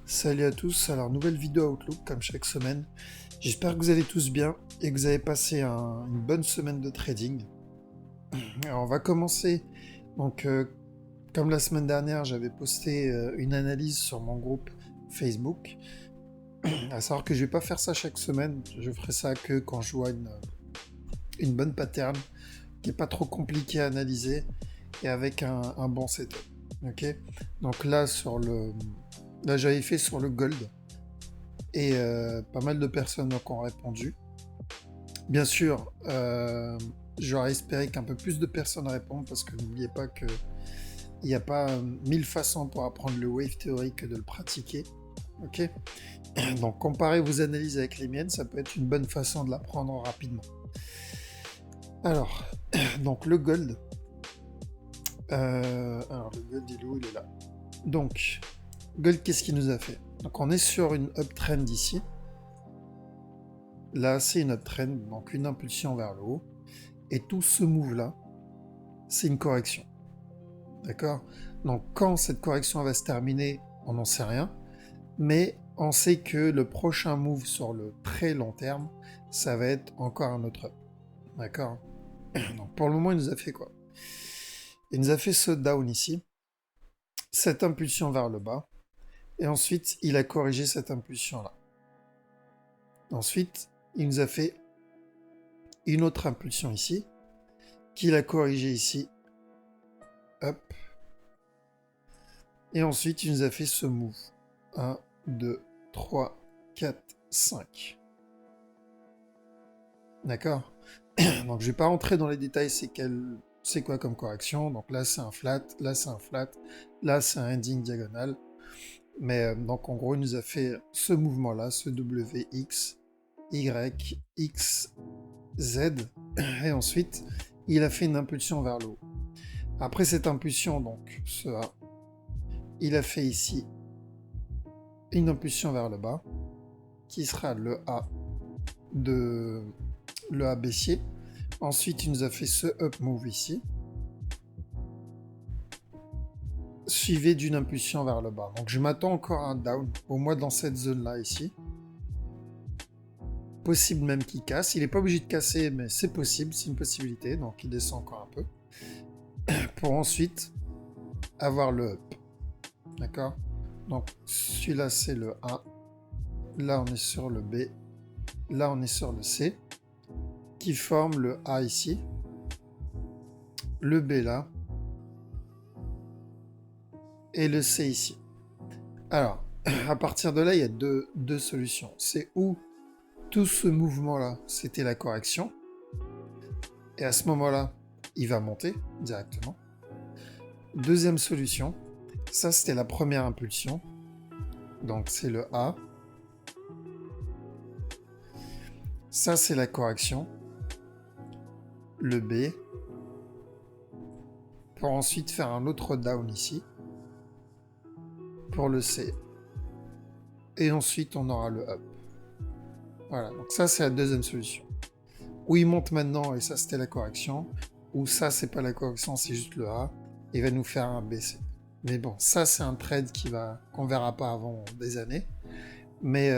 Salut à tous, alors nouvelle vidéo Outlook comme chaque semaine. J'espère que vous allez tous bien et que vous avez passé une bonne semaine de trading. Alors on va commencer, donc comme la semaine dernière j'avais posté une analyse sur mon groupe Facebook, à savoir que je vais pas faire ça chaque semaine, je ferai ça que quand je vois une bonne pattern qui est pas trop compliqué à analyser et avec un bon setup. Ok, donc là j'avais fait sur le gold. Et pas mal de personnes donc, ont répondu. Bien sûr, j'aurais espéré qu'un peu plus de personnes répondent parce que n'oubliez pas qu'il n'y a pas 1000 façons pour apprendre le wave theory que de le pratiquer. Ok. Donc comparez vos analyses avec les miennes, ça peut être une bonne façon de l'apprendre rapidement. Alors, donc le gold. Alors le gold il est où? Il est là. Donc, gold, qu'est-ce qu'il nous a fait? Donc on est sur une uptrend ici. Là, c'est une uptrend, donc une impulsion vers le haut. Et tout ce move-là, c'est une correction. D'accord? Donc quand cette correction va se terminer, on n'en sait rien. Mais on sait que le prochain move sur le très long terme, ça va être encore un autre up. D'accord? Donc pour le moment, il nous a fait quoi? Il nous a fait ce down ici, cette impulsion vers le bas, et ensuite il a corrigé cette impulsion-là. Ensuite, il nous a fait une autre impulsion ici, qu'il a corrigé ici, hop, et ensuite il nous a fait ce move. 1, 2, 3, 4, 5. D'accord? Donc je vais pas rentrer dans les détails, c'est quoi comme correction. Donc là c'est un flat, là c'est un flat, là c'est un ending diagonal. Mais donc en gros il nous a fait ce mouvement là, ce W, X, Y, X, Z. Et ensuite il a fait une impulsion vers le haut. Après cette impulsion, donc ce A, il a fait ici une impulsion vers le bas, qui sera le A de le A baissier. Ensuite, il nous a fait ce up move ici, suivi d'une impulsion vers le bas. Donc je m'attends encore à un down, au moins dans cette zone-là ici. Possible même qu'il casse. Il n'est pas obligé de casser, mais c'est possible, c'est une possibilité. Donc il descend encore un peu. Pour ensuite avoir le up. D'accord? Donc celui-là c'est le A. Là on est sur le B. Là on est sur le C. Qui forme le A ici. Le B là. Et le C ici. Alors, à partir de là, il y a deux solutions. C'est où tout ce mouvement-là, c'était la correction. Et à ce moment-là, il va monter directement. Deuxième solution, ça c'était la première impulsion. Donc c'est le A. Ça c'est la correction. Le B. Pour ensuite faire un autre down ici. Pour le C. Et ensuite on aura le up. Voilà, donc ça c'est la deuxième solution. Où il monte maintenant, et ça c'était la correction. Ou ça c'est pas la correction, c'est juste le A. Il va nous faire un BC. Mais bon, ça c'est un trade qu'on verra pas avant des années. Mais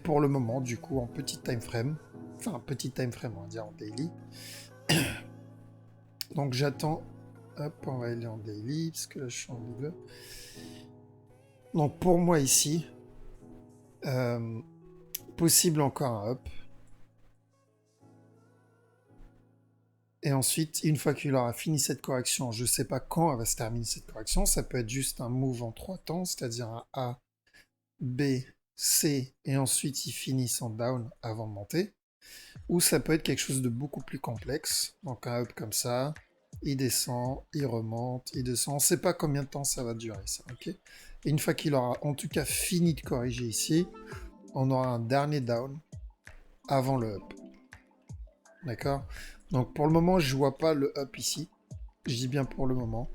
pour le moment, du coup, en petit time frame, enfin petit time frame, on va dire en daily. Donc j'attends. Hop, on va aller en daily, parce que là je suis en milieu. Donc pour moi ici, possible encore un up. Et ensuite, une fois qu'il aura fini cette correction, je ne sais pas quand elle va se terminer cette correction, ça peut être juste un move en 3 temps, c'est-à-dire un A, B, C, et ensuite il finit son down avant de monter. Ou ça peut être quelque chose de beaucoup plus complexe, donc un up comme ça, il descend, il remonte, il descend, on ne sait pas combien de temps ça va durer ça, ok? Et une fois qu'il aura en tout cas fini de corriger ici, on aura un dernier down avant le up. D'accord? Donc pour le moment, je vois pas le up ici. Je dis bien pour le moment.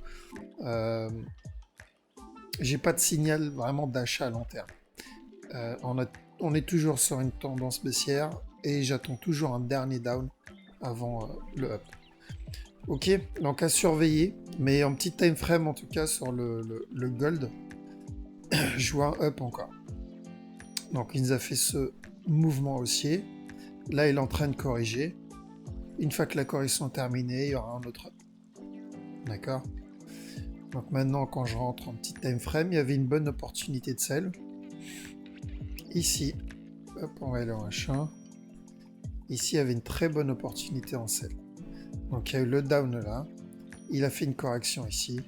J'ai pas de signal vraiment d'achat à long terme. On est toujours sur une tendance baissière et j'attends toujours un dernier down avant le up. Ok, donc à surveiller, mais en petit time frame en tout cas sur le gold. joue un up encore. Donc il nous a fait ce mouvement haussier. Là, il est en train de corriger. Une fois que la correction est terminée, il y aura un autre up. D'accord? Donc maintenant, quand je rentre en petit time frame, il y avait une bonne opportunité de sell. Ici, hop, on va aller en H1. Ici, il y avait une très bonne opportunité en sell. Donc il y a eu le down là. Il a fait une correction ici.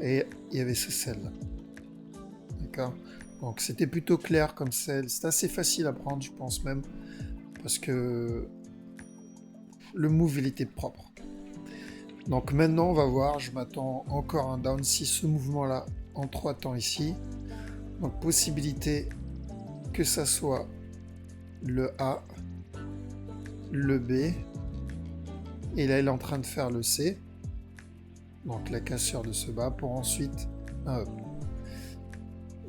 Et il y avait ce sell là. D'accord? Donc c'était plutôt clair comme sell. C'est assez facile à prendre, je pense même. Parce que le move, il était propre. Donc maintenant, on va voir. Je m'attends encore un down. Si ce mouvement-là, en 3 temps ici. Donc possibilité que ça soit le A, le B. Et là, il est en train de faire le C. Donc la cassure de ce bas pour ensuite un up.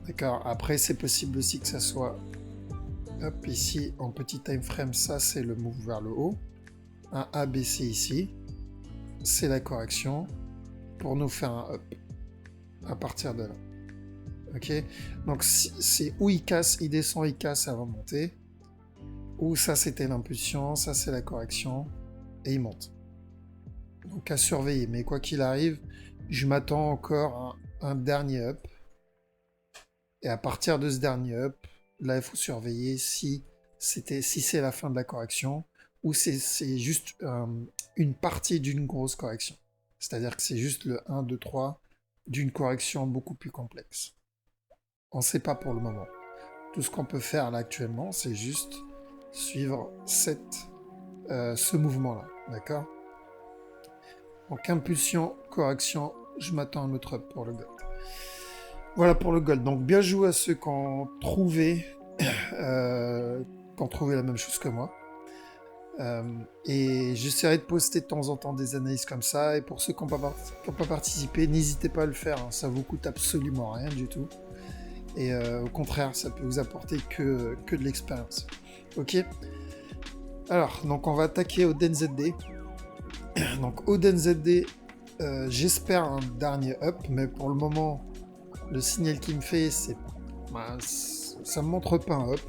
D'accord. Après, c'est possible aussi que ça soit up ici en petit time frame. Ça, c'est le move vers le haut. Un ABC ici. C'est la correction pour nous faire un up à partir de là. Ok. Donc c'est où il casse, il descend, il casse, ça va monter. Ou ça, c'était l'impulsion. Ça, c'est la correction. Et il monte. Donc à surveiller. Mais quoi qu'il arrive, je m'attends encore à un dernier up. Et à partir de ce dernier up, là, il faut surveiller si c'est la fin de la correction ou c'est juste une partie d'une grosse correction. C'est-à-dire que c'est juste le 1, 2, 3 d'une correction beaucoup plus complexe. On ne sait pas pour le moment. Tout ce qu'on peut faire là actuellement, c'est juste suivre ce mouvement-là. D'accord? Donc impulsion, correction, je m'attends à un autre up pour le gold. Voilà pour le gold. Donc bien joué à ceux qui ont trouvé la même chose que moi. Et j'essaierai de poster de temps en temps des analyses comme ça. Et pour ceux qui n'ont pas participé, n'hésitez pas à le faire. Hein. Ça vous coûte absolument rien du tout. Et au contraire, ça peut vous apporter que de l'expérience. Ok. Alors, donc on va attaquer Oden ZD. Donc Oden ZD, j'espère un dernier up, mais pour le moment, le signal qu'il me fait, ça me montre pas un up.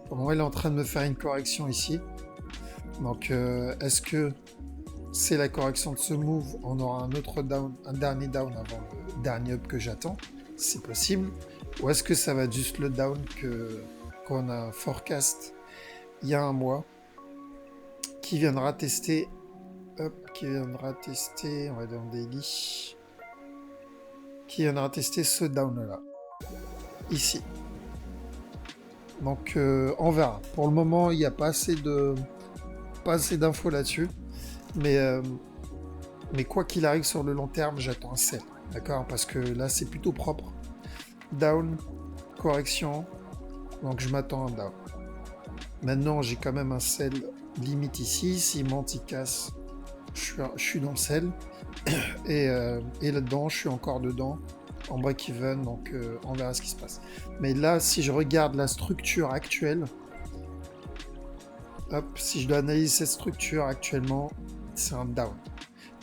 Pour le moment, il est en train de me faire une correction ici. Donc, est-ce que c'est la correction de ce move? On aura un autre down, un dernier down avant le dernier up que j'attends. C'est possible. Ou est-ce que ça va être juste le down qu'on a forecast il y a un mois, qui viendra tester, on va aller en daily, qui viendra tester ce down là, ici. Donc on verra. Pour le moment, il n'y a pas assez d'infos là-dessus, mais quoi qu'il arrive sur le long terme, j'attends un sell, d'accord? Parce que là, c'est plutôt propre. Down, correction, donc je m'attends à un down. Maintenant, j'ai quand même un sell limite ici. S'il monte, il casse, je suis dans le sell. Et là-dedans, je suis encore dedans, en break-even, donc on verra ce qui se passe. Mais là, si je regarde la structure actuelle, hop, si je dois analyser cette structure actuellement, c'est un down.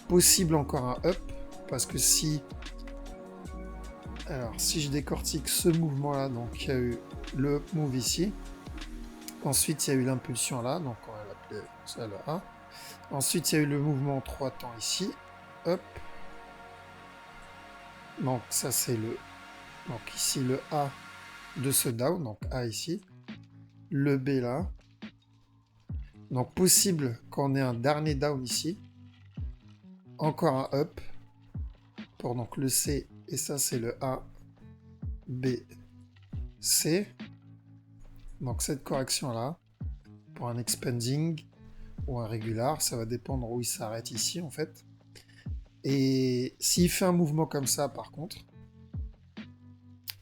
Possible encore un up, parce que si je décortique ce mouvement-là, donc il y a eu le up move ici. Ensuite, il y a eu l'impulsion là, donc on va l'appeler ça le A. Ensuite, il y a eu le mouvement en 3 temps ici. Hop. Donc ça c'est donc ici le A de ce down, donc A ici. Le B là. Donc possible qu'on ait un dernier down ici. Encore un up. Pour donc le C, et ça c'est le A, B, C. Donc cette correction là, pour un expanding ou un régular, ça va dépendre où il s'arrête ici en fait. Et s'il fait un mouvement comme ça par contre,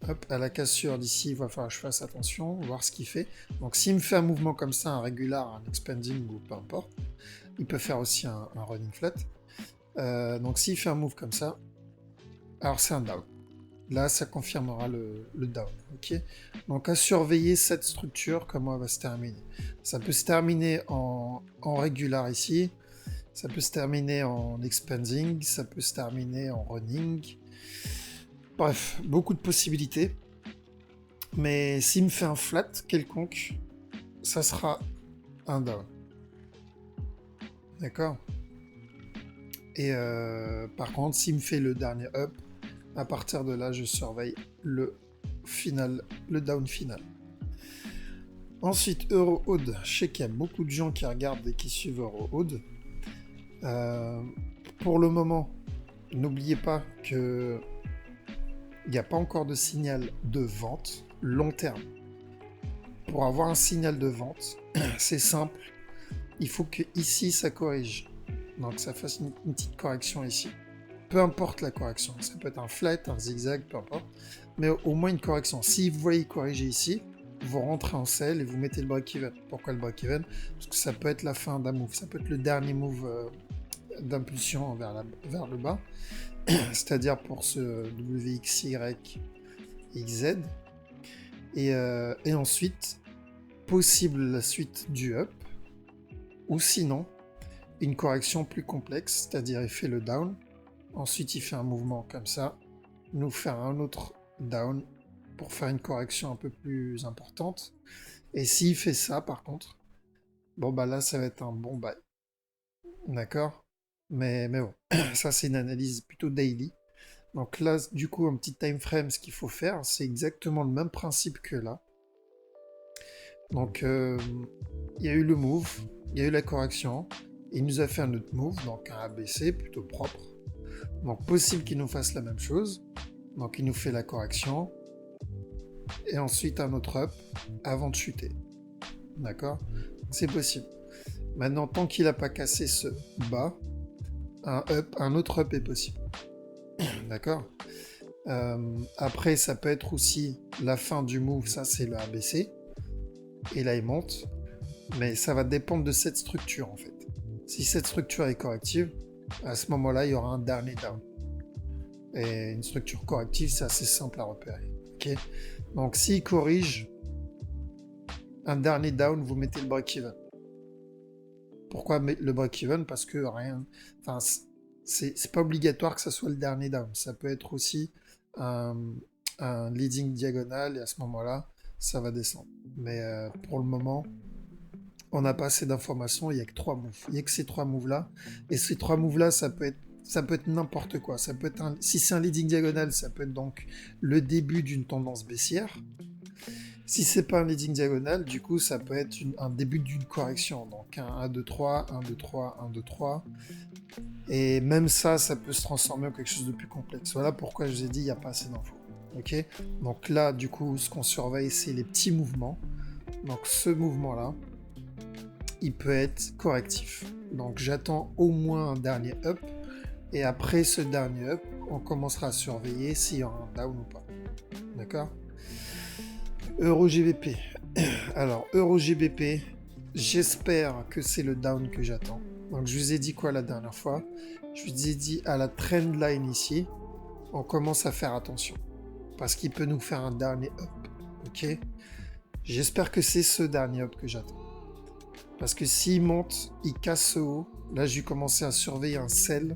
hop, à la cassure d'ici, il va falloir que je fasse attention, voir ce qu'il fait. Donc s'il me fait un mouvement comme ça, un régular, un expanding ou peu importe, il peut faire aussi un running flat. Donc s'il fait un move comme ça, alors c'est un down. Là, ça confirmera le down. Ok. Donc à surveiller cette structure, comment elle va se terminer. Ça peut se terminer en régular ici. Ça peut se terminer en expanding. Ça peut se terminer en running. Bref, beaucoup de possibilités. Mais s'il me fait un flat quelconque, ça sera un down. D'accord? Et par contre, s'il me fait le dernier up, à partir de là, je surveille le final, le down final. Ensuite, EuroAude. Je sais qu'il y a beaucoup de gens qui regardent et qui suivent EuroAude. Pour le moment, n'oubliez pas que il n'y a pas encore de signal de vente long terme. Pour avoir un signal de vente, c'est simple. Il faut que ici ça corrige. Donc ça fasse une petite correction ici. Peu importe la correction. Ça peut être un flat, un zigzag, peu importe. Mais au moins une correction. Si vous voyez corriger ici, vous rentrez en sell et vous mettez le break-even. Pourquoi le break-even? Parce que ça peut être la fin d'un move. Ça peut être le dernier move d'impulsion vers le bas. C'est-à-dire pour ce WXY, XZ. Et ensuite, possible la suite du up. Ou sinon, une correction plus complexe, c'est-à-dire il fait le down. Ensuite, il fait un mouvement comme ça, nous faire un autre down pour faire une correction un peu plus importante. Et s'il fait ça, par contre, bon, bah là, ça va être un bon buy. D'accord? Mais bon, ça, c'est une analyse plutôt daily. Donc là, du coup, un petit time frame, ce qu'il faut faire, c'est exactement le même principe que là. Donc, il y a eu le move, il y a eu la correction. Il nous a fait un autre move, donc un ABC plutôt propre. Donc possible qu'il nous fasse la même chose. Donc il nous fait la correction. Et ensuite un autre up avant de chuter. D'accord? C'est possible. Maintenant, tant qu'il n'a pas cassé ce bas, un autre up est possible. D'accord? Après, ça peut être aussi la fin du move, ça c'est le ABC. Et là il monte. Mais ça va dépendre de cette structure en fait. Si cette structure est corrective, à ce moment-là, il y aura un dernier down. Et une structure corrective, c'est assez simple à repérer. Okay, donc s'il corrige un dernier down, vous mettez le break-even. Pourquoi le break-even? Parce que rien... Enfin, c'est pas obligatoire que ça soit le dernier down. Ça peut être aussi un leading diagonal et à ce moment-là, ça va descendre. Mais pour le moment... on n'a pas assez d'informations, il n'y a que 3 moves. Il n'y a que ces 3 moves-là. Et ces 3 moves-là, ça peut être n'importe quoi. Ça peut être si c'est un leading diagonal, ça peut être donc le début d'une tendance baissière. Si c'est pas un leading diagonal, du coup, ça peut être un début d'une correction. Donc un 1, 2, 3, 1, 2, 3, 1, 2, 3. Et même ça peut se transformer en quelque chose de plus complexe. Voilà pourquoi je vous ai dit, il n'y a pas assez d'infos. Ok? Donc là, du coup, ce qu'on surveille, c'est les petits mouvements. Donc ce mouvement-là, il peut être correctif. Donc j'attends au moins un dernier up. Et après ce dernier up, on commencera à surveiller s'il y aura un down ou pas. D'accord? EuroGBP. Alors, EuroGBP, j'espère que c'est le down que j'attends. Donc je vous ai dit quoi la dernière fois? Je vous ai dit à la trend line ici, on commence à faire attention. Parce qu'il peut nous faire un dernier up. Ok? J'espère que c'est ce dernier up que j'attends. Parce que s'il monte, il casse ce haut. Là, j'ai commencé à surveiller un sell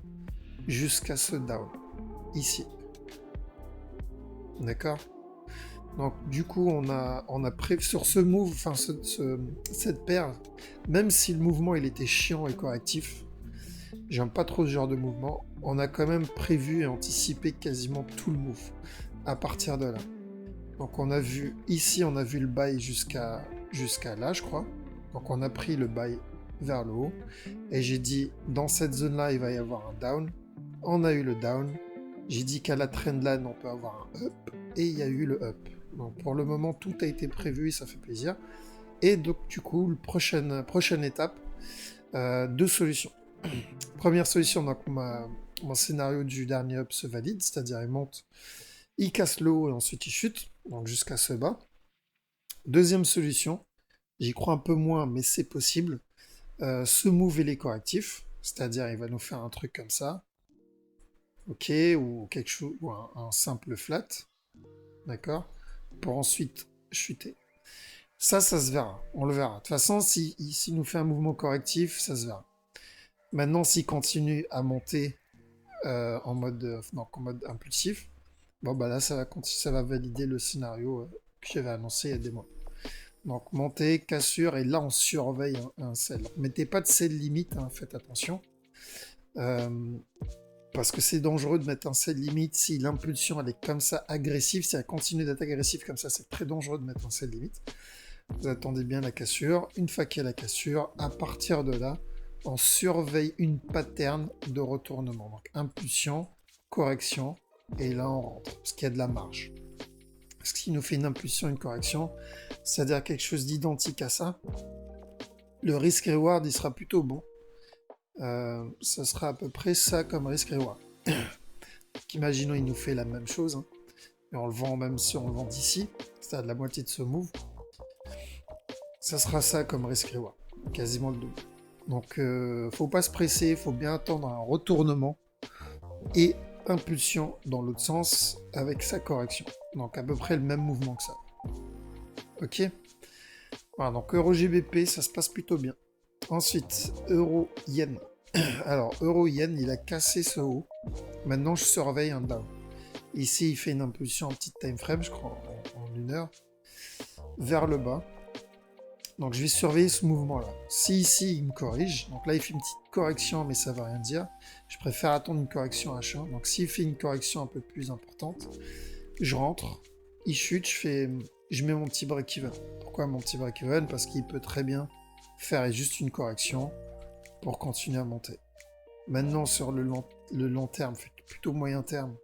jusqu'à ce down. Ici. D'accord? Donc, du coup, on a prévu sur ce move, enfin, cette paire, même si le mouvement il était chiant et correctif, j'aime pas trop ce genre de mouvement, on a quand même prévu et anticipé quasiment tout le move à partir de là. Donc, on a vu ici, on a vu le buy jusqu'à là, je crois. Donc on a pris le buy vers le haut. Et j'ai dit, dans cette zone-là, il va y avoir un down. On a eu le down. J'ai dit qu'à la trendline, on peut avoir un up. Et il y a eu le up. Donc pour le moment, tout a été prévu et ça fait plaisir. Et donc du coup, prochaine étape, 2 solutions. Première solution, donc mon scénario du dernier up se valide. C'est-à-dire il monte, il casse le haut et ensuite il chute. Donc jusqu'à ce bas. Deuxième solution, j'y crois un peu moins, mais c'est possible. Ce move, il est correctif. C'est-à-dire, il va nous faire un truc comme ça. Ok, ou quelque chose, ou un simple flat. D'accord? Pour ensuite chuter. Ça se verra. On le verra. De toute façon, s'il nous fait un mouvement correctif, ça se verra. Maintenant, s'il continue à monter en mode impulsif, bon, bah là, ça va valider le scénario que j'avais annoncé il y a des mois. Donc montée, cassure, et là on surveille un sell. Mettez pas de sell limite, hein, faites attention. Parce que c'est dangereux de mettre un sell limite si l'impulsion elle est comme ça agressive, si elle continue d'être agressive comme ça, c'est très dangereux de mettre un sell limite. Vous attendez bien la cassure. Une fois qu'il y a la cassure, à partir de là, on surveille une pattern de retournement. Donc impulsion, correction, et là on rentre, parce qu'il y a de la marge. Parce qu'il nous fait une impulsion, une correction, c'est-à-dire quelque chose d'identique à ça, le risk-reward il sera plutôt bon. Ça sera à peu près ça comme risk-reward. Imaginons il nous fait la même chose, hein, et on le vend même si on le vend d'ici, c'est-à-dire de la moitié de ce move. Ça sera ça comme risk-reward, quasiment le double. Donc faut pas se presser, faut bien attendre un retournement et impulsion dans l'autre sens avec sa correction. Donc à peu près le même mouvement que ça. Ok. Voilà, donc Euro-GBP, ça se passe plutôt bien. Ensuite, Euro-Yen. Alors, Euro-Yen, il a cassé ce haut. Maintenant, je surveille un down. Ici, il fait une impulsion en petite time frame, je crois, en 1 heure, vers le bas. Donc, je vais surveiller ce mouvement-là. Si ici, il me corrige, donc là, il fait une petite correction, mais ça ne veut rien dire. Je préfère attendre une correction H1. Donc, s'il fait une correction un peu plus importante, je rentre, il chute, je mets mon petit break-even. Pourquoi mon petit break-even? Parce qu'il peut très bien faire juste une correction pour continuer à monter. Maintenant, sur le long terme, plutôt moyen terme,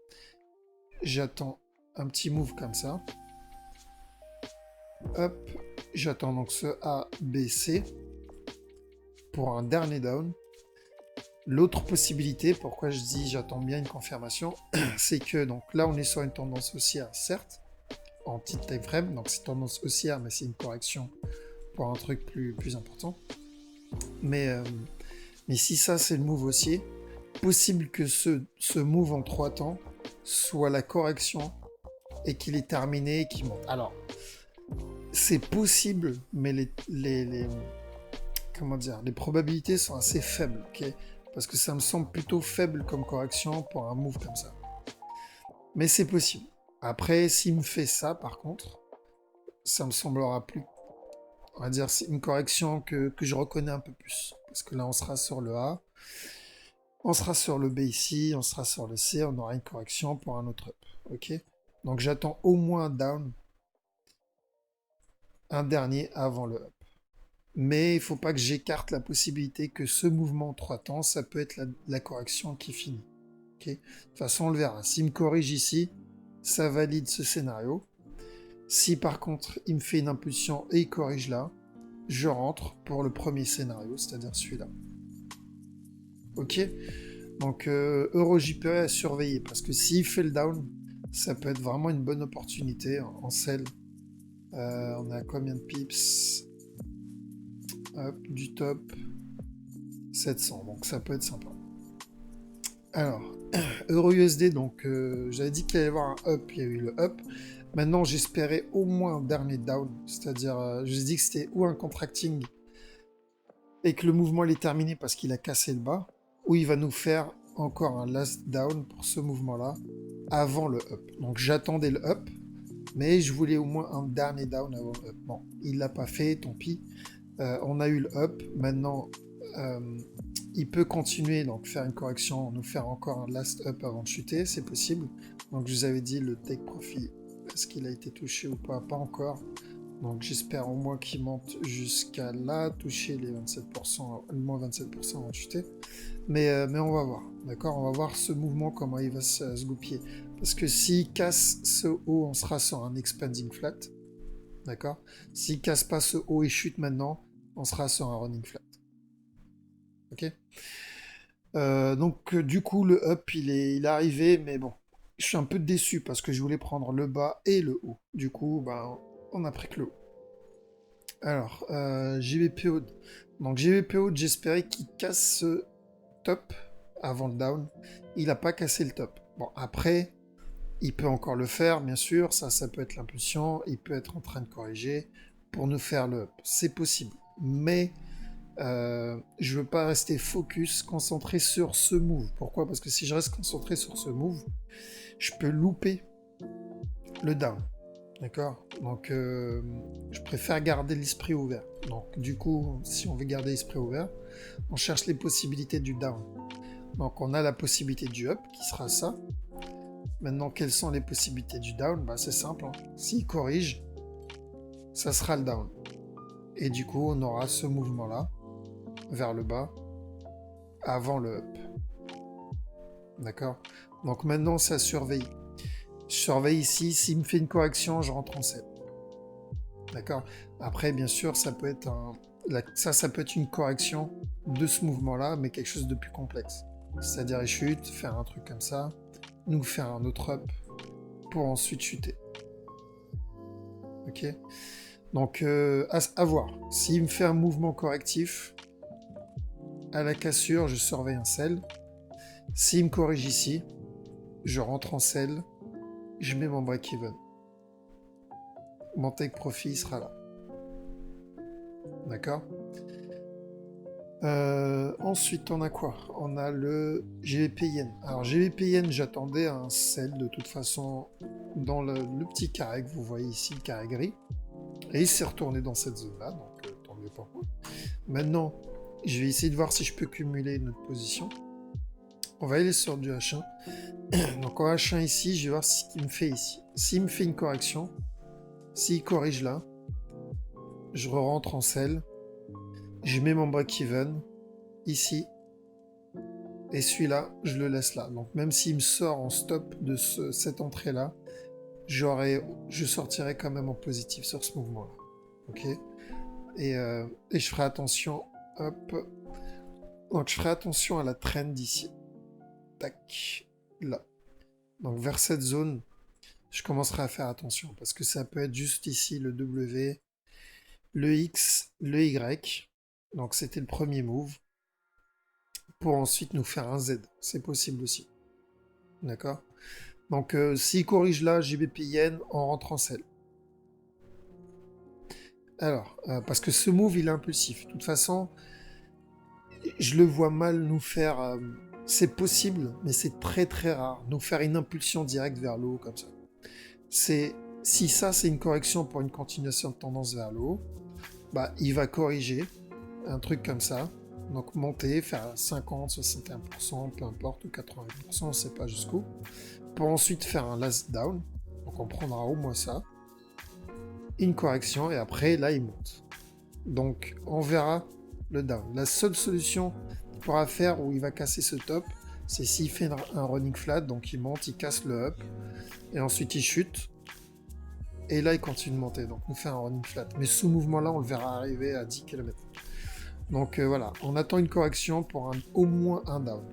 j'attends un petit move comme ça. Hop, j'attends donc ce A, B, C pour un dernier down. L'autre possibilité, pourquoi je dis j'attends bien une confirmation, c'est que donc là on est sur une tendance haussière, certes, en petite time frame, donc c'est tendance haussière, mais c'est une correction pour un truc plus important. Mais si ça c'est le move haussier, possible que ce move en 3 temps soit la correction et qu'il est terminé et qu'il monte. Alors, c'est possible, mais comment dire, les probabilités sont assez faibles, ok? Parce que ça me semble plutôt faible comme correction pour un move comme ça. Mais c'est possible. Après, s'il me fait ça, par contre, ça me semblera plus. On va dire c'est une correction que je reconnais un peu plus. Parce que là, on sera sur le A, on sera sur le B ici, on sera sur le C, on aura une correction pour un autre up. Ok? Donc j'attends au moins un down, un dernier avant le up. Mais il ne faut pas que j'écarte la possibilité que ce mouvement en 3 temps, ça peut être la correction qui finit. Okay. De toute façon, on le verra. S'il me corrige ici, ça valide ce scénario. Si par contre, il me fait une impulsion et il corrige là, je rentre pour le premier scénario, c'est-à-dire celui-là. Ok. Donc, Euro-JPE à surveiller, parce que s'il fait le down, ça peut être vraiment une bonne opportunité en sell. On est à combien de pips? Hop, du top 700, donc ça peut être sympa. Alors, Euro-USD, donc j'avais dit qu'il allait y avoir un up, il y a eu le up. Maintenant, j'espérais au moins un dernier down, c'est-à-dire, je vous ai dit que c'était ou un contracting et que le mouvement est terminé parce qu'il a cassé le bas, ou il va nous faire encore un last down pour ce mouvement-là avant le up. Donc j'attendais le up, mais je voulais au moins un dernier down avant le up. Bon, il l'a pas fait, tant pis. On a eu le up, maintenant il peut continuer, donc faire une correction, nous faire encore un last up avant de chuter, c'est possible. Donc je vous avais dit le take profit, est-ce qu'il a été touché ou pas? Pas encore. Donc j'espère au moins qu'il monte jusqu'à là, toucher les 27%, le moins 27% avant de chuter. Mais on va voir, d'accord? On va voir ce mouvement, comment il va se goupiller. Parce que s'il casse ce haut, on sera sur un expanding flat. D'accord? S'il casse pas ce haut et chute maintenant, on sera sur un running flat. Ok? Donc du coup, le up, il est arrivé, mais bon. Je suis un peu déçu parce que je voulais prendre le bas et le haut. Du coup, ben, on a pris que le haut. Alors, JVPO. Donc JVPO, j'espérais qu'il casse ce top avant le down. Il n'a pas cassé le top. Bon, après, il peut encore le faire, bien sûr. Ça peut être l'impulsion. Il peut être en train de corriger pour nous faire le up. C'est possible. Mais je veux pas rester focus, concentré sur ce move. Pourquoi? Parce que si je reste concentré sur ce move, je peux louper le down. D'accord? Donc, je préfère garder l'esprit ouvert. Donc, du coup, si on veut garder l'esprit ouvert, on cherche les possibilités du down. Donc, on a la possibilité du up, qui sera ça. Maintenant, quelles sont les possibilités du down? Bah, c'est simple, hein. S'il corrige, ça sera le down. Et du coup, on aura ce mouvement-là, vers le bas, avant le up. D'accord? Donc maintenant, c'est à surveiller. Je surveille ici, s'il me fait une correction, je rentre en sell. D'accord? Après, bien sûr, ça peut être ça peut être une correction de ce mouvement-là, mais quelque chose de plus complexe. C'est-à-dire, il chute, faire un truc comme ça, nous faire un autre up, pour ensuite chuter. Ok? Donc, à voir. S'il me fait un mouvement correctif, à la cassure, je surveille un sell. S'il me corrige ici, je rentre en sell, je mets mon break-even. Mon take profit sera là. D'accord? Ensuite, on a quoi? On a le GBP Yen. Alors, GBP Yen, j'attendais un sell de toute façon dans le petit carré que vous voyez ici, le carré gris. Et il s'est retourné dans cette zone-là, donc tant mieux pour moi. Maintenant, je vais essayer de voir si je peux cumuler notre position. On va aller sur du H1. Donc en H1 ici, je vais voir ce qu'il me fait ici. S'il me fait une correction, s'il corrige là, je rentre en sell, je mets mon break-even ici, et celui-là, je le laisse là. Donc même s'il me sort en stop de cette entrée-là, je sortirai quand même en positif sur ce mouvement-là. Ok? Et je ferai attention, hop. Donc je ferai attention à la trend ici. Tac, là. Donc vers cette zone, je commencerai à faire attention parce que ça peut être juste ici le W, le X, le Y. Donc c'était le premier move pour ensuite nous faire un Z. C'est possible aussi. D'accord? Donc s'il corrige là, JBP Yen, on rentre en sell. Alors, parce que ce move, il est impulsif. De toute façon, je le vois mal nous faire... c'est possible, mais c'est très très rare. Nous faire une impulsion directe vers le haut comme ça. Si ça, c'est une correction pour une continuation de tendance vers le haut, bah, il va corriger un truc comme ça. Donc monter, faire 50, 61%, peu importe, ou 80%, on ne sait pas jusqu'où. Pour ensuite faire un last down. Donc on prendra au moins ça. Une correction, et après, là, il monte. Donc on verra le down. La seule solution qu'il pourra faire où il va casser ce top, c'est s'il fait un running flat, donc il monte, il casse le up, et ensuite il chute, et là il continue de monter, donc on fait un running flat. Mais ce mouvement-là, on le verra arriver à 10 km. Donc voilà, on attend une correction pour au moins un down.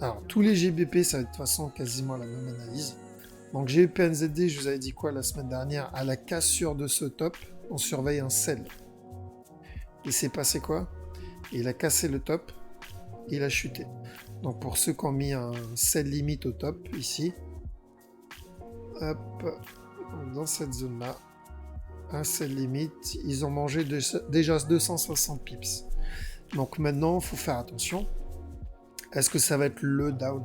Alors, tous les GBP, ça va être de toute façon quasiment la même analyse. Donc GBP NZD, je vous avais dit quoi la semaine dernière? À la cassure de ce top, on surveille un sell. Il s'est passé quoi? Il a cassé le top, il a chuté. Donc pour ceux qui ont mis un sell limite au top, ici, hop, dans cette zone-là, un sell limite, ils ont mangé déjà 260 pips. Donc maintenant, il faut faire attention. Est-ce que ça va être le down?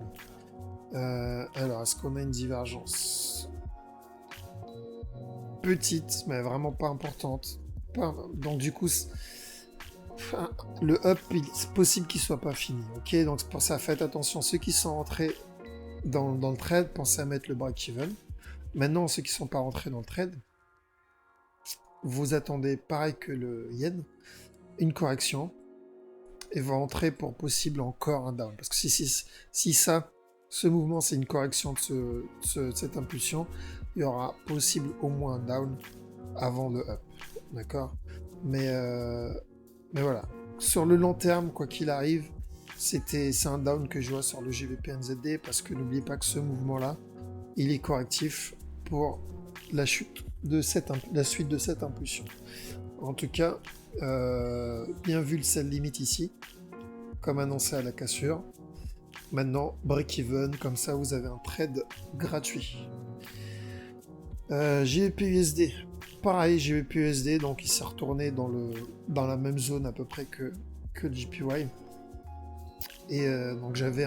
Alors, est-ce qu'on a une divergence? Petite, mais vraiment pas importante. Donc du coup, le up, c'est possible qu'il soit pas fini. Ok, donc pour ça, faites attention. Ceux qui sont rentrés dans le trade, pensez à mettre le break-even. Maintenant, ceux qui ne sont pas rentrés dans le trade, vous attendez, pareil que le yen, une correction et vous rentrez pour possible encore un down. Parce que si ce mouvement, c'est une correction de cette impulsion, il y aura possible au moins un down avant le up. D'accord? Mais voilà. Sur le long terme, quoi qu'il arrive, c'est un down que je vois sur le GBP NZD parce que n'oubliez pas que ce mouvement-là, il est correctif pour la suite de cette impulsion. En tout cas, bien vu le sell limite ici, comme annoncé à la cassure. Maintenant, break-even, comme ça vous avez un trade gratuit. GBP-USD, pareil, GBP-USD, donc il s'est retourné dans la même zone à peu près que le JPY. Et donc j'avais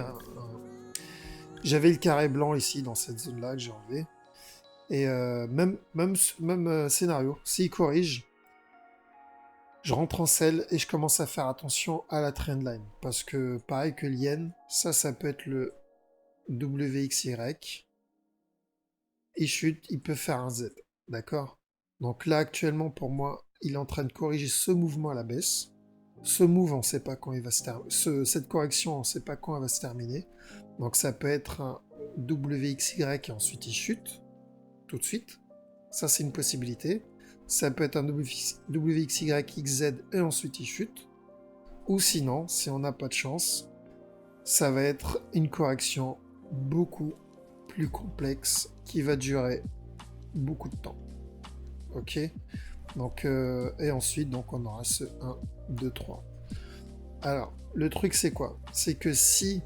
le carré blanc ici dans cette zone-là que j'ai enlevé. Et même scénario. S'il corrige, je rentre en selle et je commence à faire attention à la trendline. Parce que pareil que l'yen, ça peut être le WXY. Il chute, il peut faire un Z. D'accord? Donc là, actuellement, pour moi, il est en train de corriger ce mouvement à la baisse. Ce move, on ne sait pas quand il va se terminer. Cette correction, on ne sait pas quand elle va se terminer. Donc ça peut être un WXY et ensuite il chute. Tout de suite. Ça, c'est une possibilité. Ça peut être un WXYXZ et ensuite il chute. Ou sinon, si on n'a pas de chance, ça va être une correction beaucoup plus complexe qui va durer beaucoup de temps. Ok? Donc, et ensuite, donc, on aura ce 1, 2, 3. Alors, le truc, c'est quoi? C'est que s'il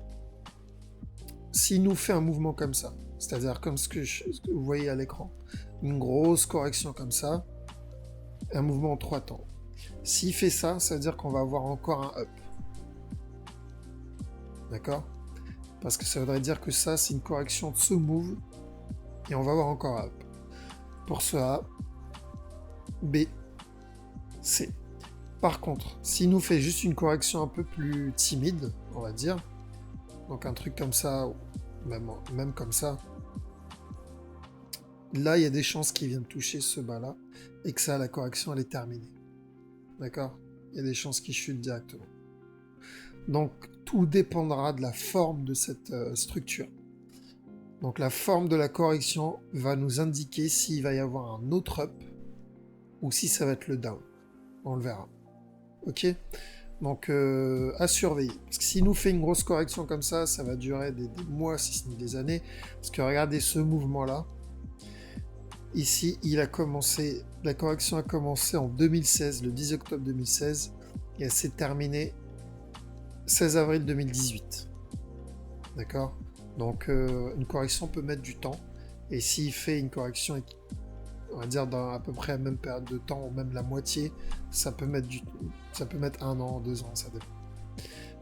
nous fait un mouvement comme ça, c'est-à-dire comme ce que vous voyez à l'écran, une grosse correction comme ça, un mouvement en 3 temps. S'il fait ça, ça veut dire qu'on va avoir encore un up. D'accord? Parce que ça voudrait dire que ça, c'est une correction de ce move, et on va avoir encore un up. Pour ce A, B, C. Par contre, s'il nous fait juste une correction un peu plus timide, on va dire, donc un truc comme ça, même comme ça, là, il y a des chances qu'il vienne toucher ce bas-là, et que ça, la correction, elle est terminée. D'accord? Il y a des chances qu'il chute directement. Donc, tout dépendra de la forme de cette structure. Donc, la forme de la correction va nous indiquer s'il va y avoir un autre up, ou si ça va être le down. On le verra. Ok? Donc, à surveiller. Parce que s'il nous fait une grosse correction comme ça, ça va durer des mois, si ce n'est des années. Parce que regardez ce mouvement-là. Ici, la correction a commencé en 2016, le 10 octobre 2016, et elle s'est terminée 16 avril 2018. D'accord? Donc, une correction peut mettre du temps. Et s'il fait une correction, on va dire dans à peu près la même période de temps, ou même la moitié, ça peut mettre 1 an, 2 ans, ça dépend.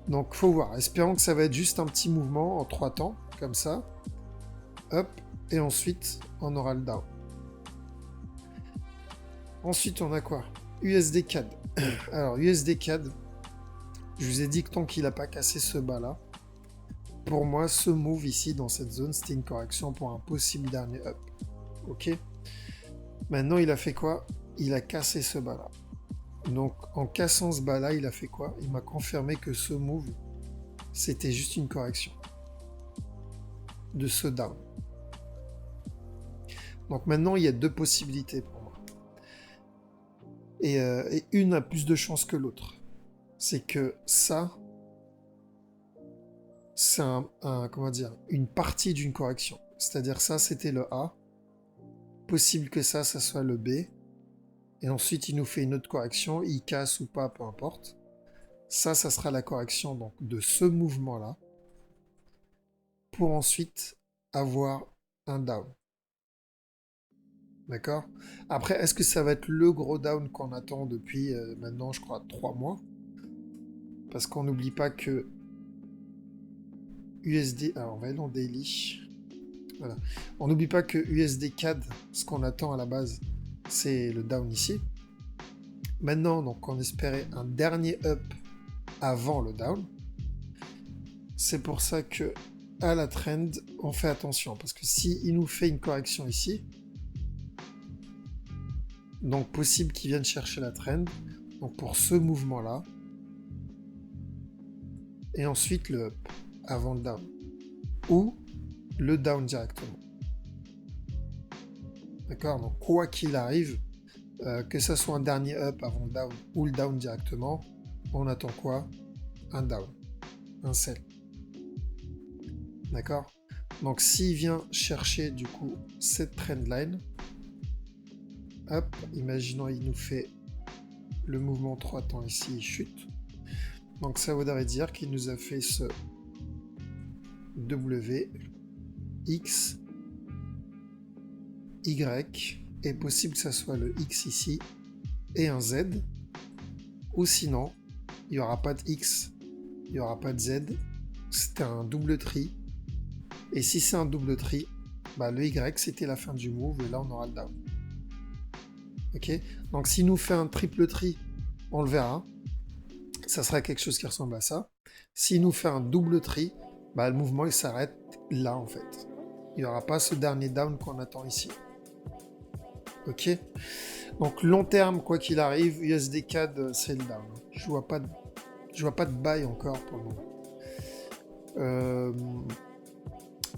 Donc, faut voir. Espérons que ça va être juste un petit mouvement en 3 temps, comme ça. Hop, et ensuite, on aura le down. Ensuite, on a quoi? USD CAD. Alors, USD CAD, je vous ai dit que tant qu'il n'a pas cassé ce bas-là, pour moi, ce move ici, dans cette zone, c'était une correction pour un possible dernier up. Ok? Maintenant, il a fait quoi? Il a cassé ce bas-là. Donc, en cassant ce bas-là, il a fait quoi? Il m'a confirmé que ce move, c'était juste une correction de ce down. Donc maintenant, il y a 2 possibilités pour moi. Et une a plus de chance que l'autre. C'est que ça, c'est comment dire, une partie d'une correction. C'est-à-dire ça, c'était le A. Possible que ça soit le B. Et ensuite, il nous fait une autre correction. Il casse ou pas, peu importe. Ça sera la correction donc, de ce mouvement-là. Pour ensuite avoir un down. D'accord? Après, est-ce que ça va être le gros down qu'on attend depuis maintenant, je crois, 3 mois? Parce qu'on n'oublie pas que USD... Alors, on va aller dans Daily. Voilà. On n'oublie pas que USD CAD, ce qu'on attend à la base, c'est le down ici. Maintenant, donc, on espérait un dernier up avant le down. C'est pour ça que à la trend, on fait attention. Parce que si il nous fait une correction ici, donc possible qu'il vienne chercher la trend. Donc pour ce mouvement-là. Et ensuite le up avant le down. Ou le down directement. D'accord? Donc quoi qu'il arrive, que ça soit un dernier up avant le down ou le down directement, on attend quoi? Un down. Un sell. D'accord? Donc s'il vient chercher du coup cette trendline, hop, imaginons il nous fait le mouvement 3 temps ici, il chute. Donc ça voudrait dire qu'il nous a fait ce W, X, Y, et possible que ça soit le X ici et un Z, ou sinon, il n'y aura pas de X, il n'y aura pas de Z, c'est un double tri, et si c'est un double tri, bah, le Y, c'était la fin du move, et là, on aura le down. Ok? Donc, s'il nous fait un triple tri, on le verra. Ça sera quelque chose qui ressemble à ça. S'il nous fait un double tri, bah, le mouvement, il s'arrête là, en fait. Il n'y aura pas ce dernier down qu'on attend ici. Ok? Donc, long terme, quoi qu'il arrive, USD CAD, c'est le down. Je vois pas de buy encore pour le moment.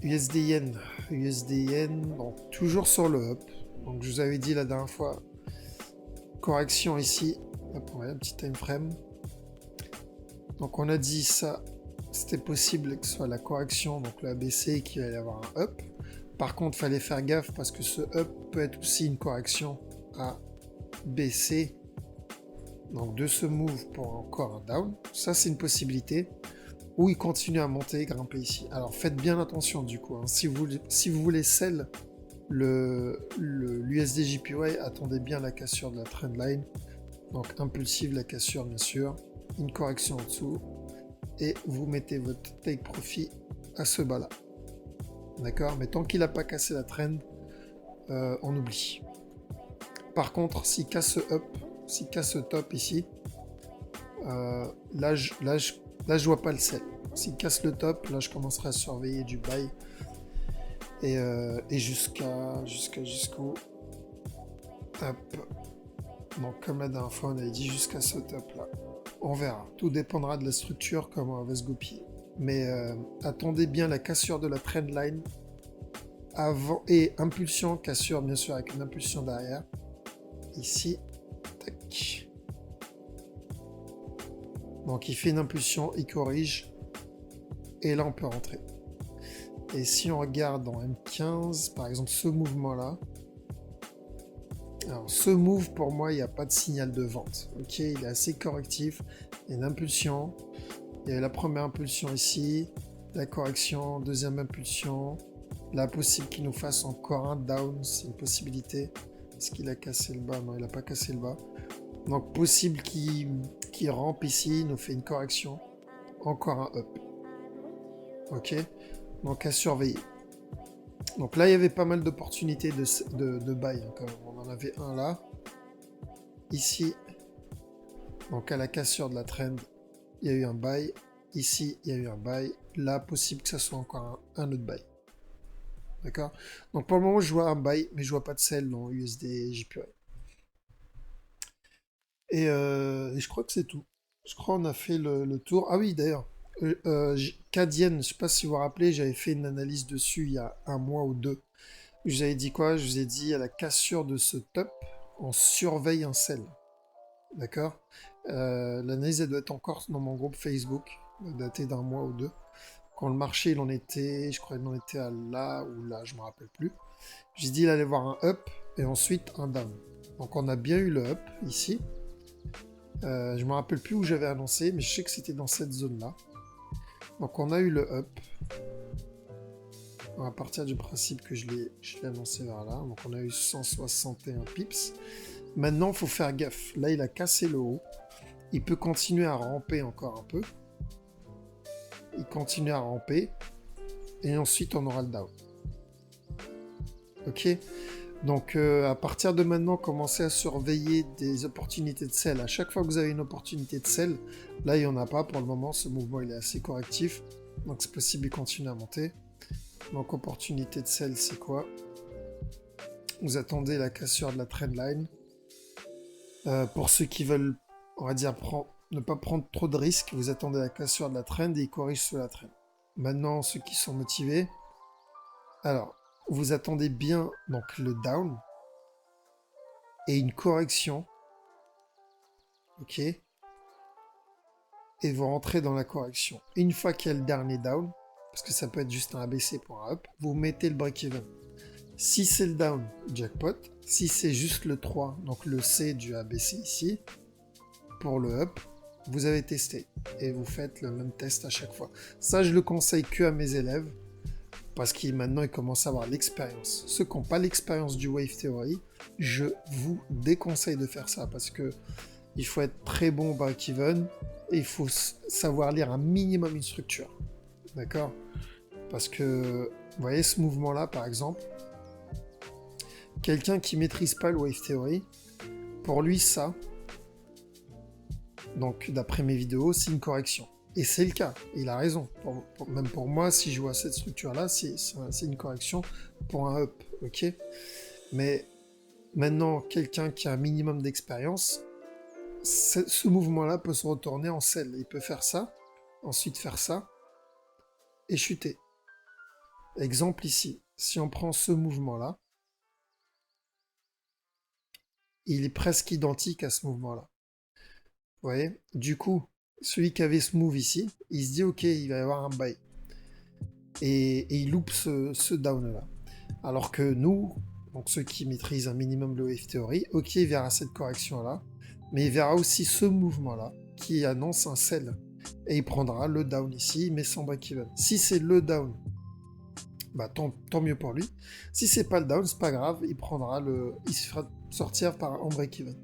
USD Yen. USD Yen, donc toujours sur le up. Donc je vous avais dit la dernière fois, correction ici. Hop, on va un petit time frame. Donc on a dit ça, c'était possible que ce soit la correction, donc le ABC, et qu'il allait y avoir un up. Par contre, il fallait faire gaffe parce que ce up peut être aussi une correction à BC. Donc de ce move pour encore un down. Ça, c'est une possibilité. Ou il continue à monter, grimper ici. Alors faites bien attention du coup. Hein. Si vous voulez sell l'USD JPY, attendez bien la cassure de la trendline. Donc impulsive, la cassure bien sûr. Une correction en dessous. Et vous mettez votre take profit à ce bas-là. D'accord? Mais tant qu'il n'a pas cassé la trend, on oublie. Par contre, s'il casse ce up, s'il casse ce top ici, là, je vois pas le sell. S'il casse le top, là, je commencerai à surveiller du buy. Et jusqu'au... Hop. Donc, comme la dernière fois, on avait dit jusqu'à ce top-là. On verra. Tout dépendra de la structure, comment elle va se goupiller. Mais attendez bien la cassure de la trendline avant et impulsion, cassure bien sûr avec une impulsion derrière. Ici, tac. Donc il fait une impulsion, il corrige. Et là, on peut rentrer. Et si on regarde dans M15, par exemple, ce mouvement-là. Alors, ce move, pour moi, il n'y a pas de signal de vente. Ok, il est assez correctif. Il y a une impulsion. Il y a la première impulsion ici. La correction, deuxième impulsion. Là, possible qu'il nous fasse encore un down. C'est une possibilité. Est-ce qu'il a cassé le bas? Non, il n'a pas cassé le bas. Donc, possible qu'il rampe ici, il nous fait une correction. Encore un up. Ok, donc à surveiller. Donc là, il y avait pas mal d'opportunités de buy. Hein, quand même. On en avait un là. Ici, donc à la cassure de la trend, il y a eu un buy. Ici, il y a eu un buy. Là, possible que ça soit encore un autre buy. D'accord? Donc pour le moment, je vois un buy, mais je vois pas de sell dans USD JPY. Et je crois que c'est tout. Je crois qu'on a fait le tour. Ah oui, d'ailleurs. Cadienne, je sais pas si vous vous rappelez, j'avais fait une analyse dessus il y a un mois ou deux. Je vous avais dit quoi? Je vous ai dit à la cassure de ce top, on surveille un sell. D'accord? L'analyse, elle doit être encore dans mon groupe Facebook, datée d'un mois ou deux. Quand le marché, il en était, je crois qu'il en était à là ou là, je me rappelle plus. J'ai dit il allait voir un up et ensuite un down. Donc on a bien eu le up ici. Je me rappelle plus où j'avais annoncé, mais je sais que c'était dans cette zone-là. Donc on a eu le up. On va partir du principe que je l'ai annoncé vers là. Donc on a eu 161 pips. Maintenant, il faut faire gaffe. Là, il a cassé le haut. Il peut continuer à ramper encore un peu. Il continue à ramper. Et ensuite, on aura le down. Ok? Donc, à partir de maintenant, commencez à surveiller des opportunités de sell. À chaque fois que vous avez une opportunité de sell, là, il n'y en a pas pour le moment. Ce mouvement, il est assez correctif. Donc, c'est possible qu'il continue à monter. Donc, opportunité de sell, c'est quoi? Vous attendez la cassure de la trendline. Pour ceux qui veulent, on va dire, ne pas prendre trop de risques, vous attendez la cassure de la trend et ils corrigent sous la trend. Maintenant, ceux qui sont motivés, alors, vous attendez bien donc le down et une correction. Ok? Et vous rentrez dans la correction. Une fois qu'il y a le dernier down, parce que ça peut être juste un ABC pour un up, vous mettez le break-even. Si c'est le down, jackpot. Si c'est juste le 3, donc le C du ABC ici, pour le up, vous avez testé. Et vous faites le même test à chaque fois. Ça, je le conseille que à mes élèves, parce qu'ils maintenant, ils commencent à avoir l'expérience. Ceux qui n'ont pas l'expérience du Wave Theory, je vous déconseille de faire ça, parce que il faut être très bon au break-even, et il faut savoir lire un minimum une structure. D'accord? Parce que Vous voyez ce mouvement-là, par exemple. Quelqu'un qui maîtrise pas le wave theory, pour lui, ça, donc d'après mes vidéos, c'est une correction. Et c'est le cas, il a raison. Même pour moi, si je vois cette structure-là, c'est une correction pour un up, ok? Mais maintenant, quelqu'un qui a un minimum d'expérience, ce mouvement-là peut se retourner en sell. Il peut faire ça, ensuite faire ça, et chuter. Exemple ici, si on prend ce mouvement-là, il est presque identique à ce mouvement-là. Vous voyez? Du coup, celui qui avait ce move ici, il se dit ok, il va y avoir un buy. Et il loupe ce down-là. Alors que nous, donc ceux qui maîtrisent un minimum le wave theory, ok, il verra cette correction-là, mais il verra aussi ce mouvement-là qui annonce un sell. Et il prendra le down ici, mais sans break-even. Si c'est le down, bah tant mieux pour lui. Si c'est pas le down, c'est pas grave, il se fera sortir en break-even.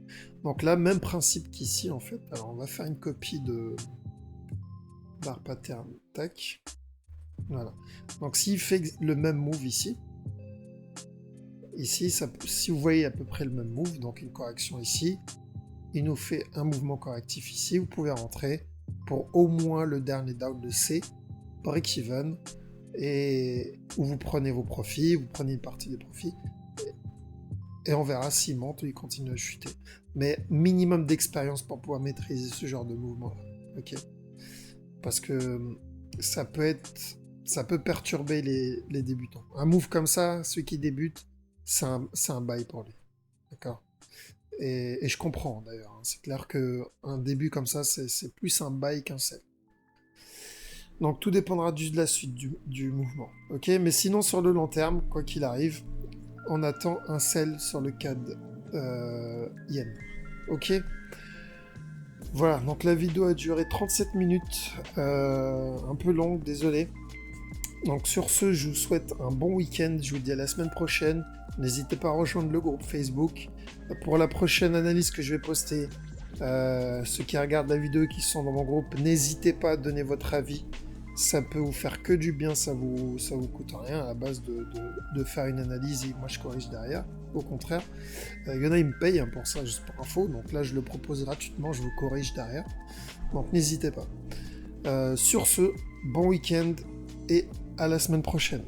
Donc là, même principe qu'ici en fait. Alors on va faire une copie de bar pattern, tac. Voilà. Donc s'il fait le même move ici, si vous voyez à peu près le même move, donc une correction ici, il nous fait un mouvement correctif ici, vous pouvez rentrer pour au moins le dernier down de C, break-even, et où vous prenez vos profits, vous prenez une partie des profits, et on verra s'il monte ou il continue à chuter. Mais minimum d'expérience pour pouvoir maîtriser ce genre de mouvement-là, ok? Parce que ça peut perturber les débutants. Un move comme ça, ceux qui débutent, c'est un buy pour lui, d'accord? Et je comprends d'ailleurs, hein. C'est clair qu'un début comme ça, c'est plus un buy qu'un sell. Donc tout dépendra de la suite du mouvement. Ok, mais sinon sur le long terme, quoi qu'il arrive, on attend un sell sur le CAD yen. Ok. Voilà, donc la vidéo a duré 37 minutes, un peu longue, désolé. Donc sur ce, je vous souhaite un bon week-end, je vous dis à la semaine prochaine. N'hésitez pas à rejoindre le groupe Facebook. Pour la prochaine analyse que je vais poster, ceux qui regardent la vidéo et qui sont dans mon groupe, n'hésitez pas à donner votre avis. Ça peut vous faire que du bien, ça vous coûte rien à la base de faire une analyse et moi je corrige derrière. Au contraire, il y en a, ils me payent pour ça, juste pour info. Donc là, je le propose gratuitement, je vous corrige derrière. Donc n'hésitez pas. Sur ce, bon week-end et à la semaine prochaine.